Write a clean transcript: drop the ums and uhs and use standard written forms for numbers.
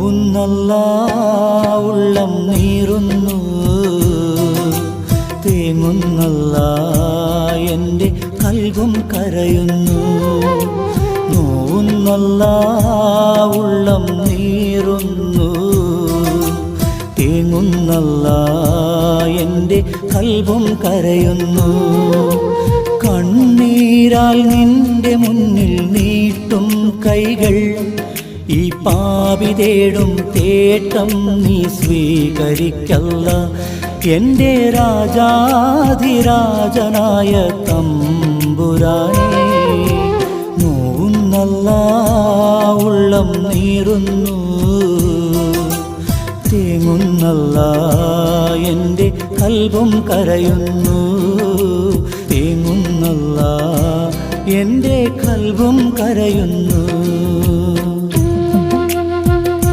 നോവുന്നല്ലാ ഉള്ളം നീറുന്നു, തേങ്ങുന്നല്ലാ എൻ്റെ കൽബും കരയുന്നു. നോവുന്നല്ലാ ഉള്ളം നീറുന്നു, തേങ്ങുന്നല്ലാ എൻ്റെ കൽബും കരയുന്നു. കണ്ണീരാൽ നിന്റെ മുന്നിൽ നീട്ടും കൈകൾ, ഈ പാപി തേടും തേട്ടം നീ സ്വീകരിക്കല്ല. എൻ്റെ രാജാധിരാജനായ തമ്പുരാനേ, നോവുന്നല്ലാ ഉള്ളം നീറുന്നു, തേങ്ങുന്നല്ലാ എൻ്റെ കൽബും കരയുന്നു. തേങ്ങുന്നല്ലാ എൻ്റെ കൽബും കരയുന്നു.